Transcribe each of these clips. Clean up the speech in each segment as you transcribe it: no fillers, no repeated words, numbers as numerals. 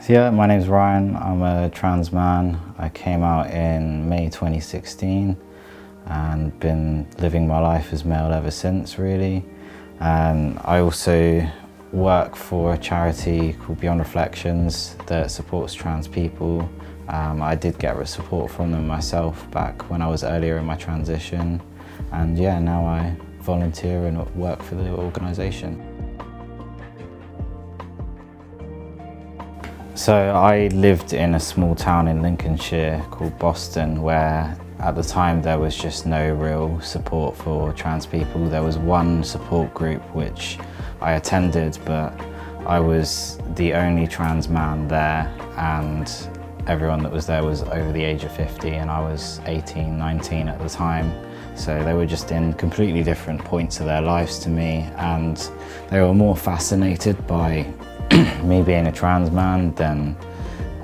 So yeah, my name's Ryan. I'm a trans man. I came out in May 2016 and been living my life as male ever since, really. And I also work for a charity called Beyond Reflections that supports trans people. I did get support from them myself back when I was earlier in my transition. And yeah, now I volunteer and work for the organisation. So I lived in a small town in Lincolnshire called Boston, where at the time there was just no real support for trans people. There was one support group which I attended, but I was the only trans man there, and everyone that was there was over the age of 50 and I was 18, 19 at the time. So they were just in completely different points of their lives to me, and they were more fascinated by me being a trans man than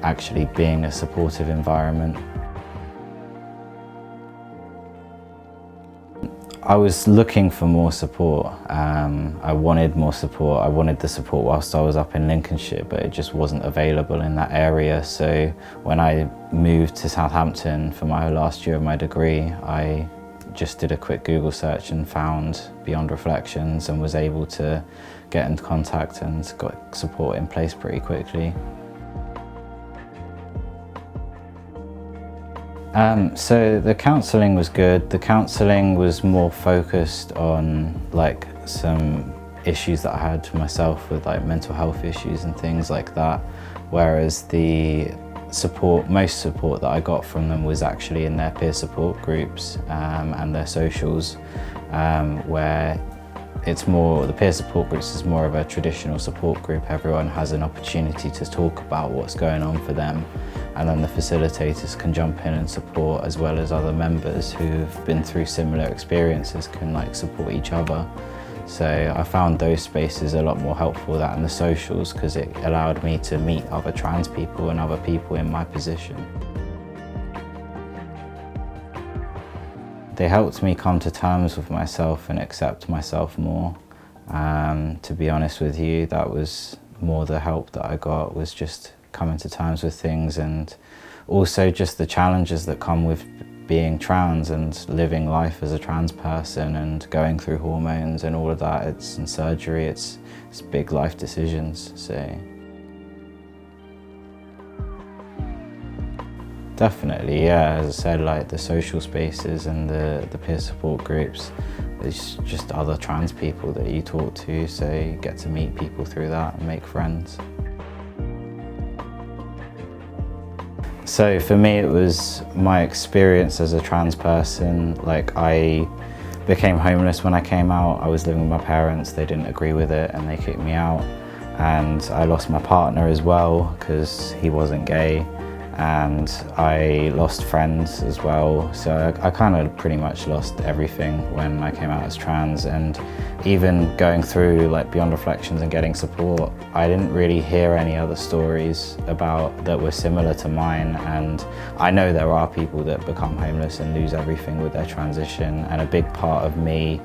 actually being a supportive environment. I was looking for more support. I wanted more support. I wanted the support whilst I was up in Lincolnshire, but it just wasn't available in that area. So when I moved to Southampton for my last year of my degree, I just did a quick Google search and found Beyond Reflections and was able to get into contact and got support in place pretty quickly. So the counselling was good. The counselling was more focused on like some issues that I had for myself with like mental health issues and things like that, whereas the most support that I got from them was actually in their peer support groups and their socials, where it's more, the peer support groups is more of a traditional support group. Everyone has an opportunity to talk about what's going on for them, and then the facilitators can jump in and support, as well as other members who've been through similar experiences can like support each other. So I found those spaces a lot more helpful than the socials, because it allowed me to meet other trans people and other people in my position. They helped me come to terms with myself and accept myself more. To be honest with you, that was more the help that I got, was just coming to terms with things, and also just the challenges that come with being trans and living life as a trans person and going through hormones and all of that. It's in surgery, it's big life decisions. So definitely, yeah, as I said, like the social spaces and the peer support groups, there's just other trans people that you talk to, so you get to meet people through that and make friends. So for me, it was my experience as a trans person. Like, I became homeless when I came out. I was living with my parents, they didn't agree with it and they kicked me out. And I lost my partner as well because he wasn't gay. And I lost friends as well. So I kind of pretty much lost everything when I came out as trans. And even going through like Beyond Reflections and getting support, I didn't really hear any other stories that were similar to mine. And I know there are people that become homeless and lose everything with their transition. And a big part of me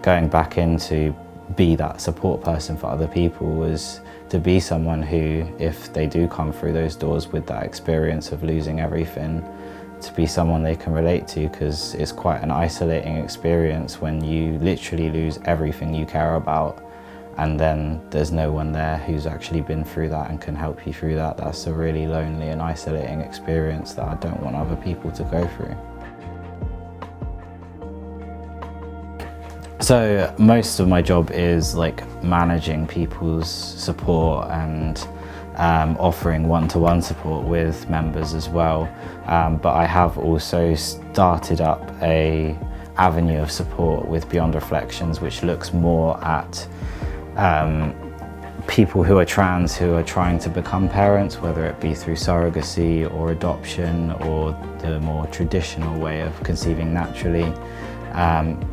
going back in to be that support person for other people was to be someone who, if they do come through those doors with that experience of losing everything, to be someone they can relate to, because it's quite an isolating experience when you literally lose everything you care about and then there's no one there who's actually been through that and can help you through that. That's a really lonely and isolating experience that I don't want other people to go through. So most of my job is like managing people's support and offering one-to-one support with members as well. But I have also started up an avenue of support with Beyond Reflections, which looks more at people who are trans who are trying to become parents, whether it be through surrogacy or adoption or the more traditional way of conceiving naturally.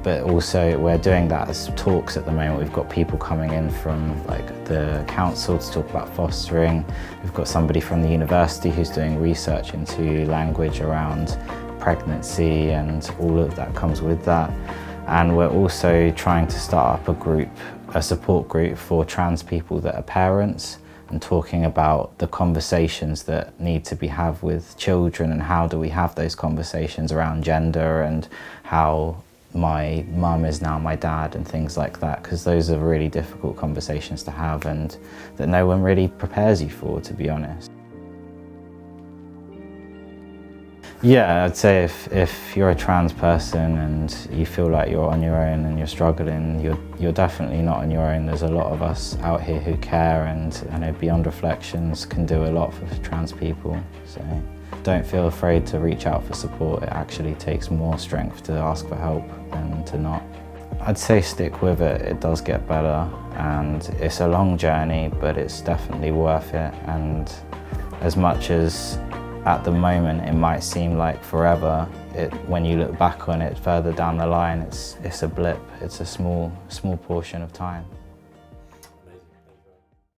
But also we're doing that as talks at the moment. We've got people coming in from like the council to talk about fostering. We've got somebody from the university who's doing research into language around pregnancy and all of that comes with that. And we're also trying to start up a support group for trans people that are parents, and talking about the conversations that need to be had with children and how do we have those conversations around gender and how my mum is now my dad and things like that, because those are really difficult conversations to have and that no one really prepares you for, to be honest. Yeah, I'd say if you're a trans person and you feel like you're on your own and you're struggling, you're definitely not on your own. There's a lot of us out here who care, and I know Beyond Reflections can do a lot for trans people. So don't feel afraid to reach out for support. It actually takes more strength to ask for help than to not. I'd say stick with it. It does get better, and it's a long journey, but it's definitely worth it. And as much as at the moment it might seem like forever, when you look back on it further down the line, it's a blip. It's a small portion of time.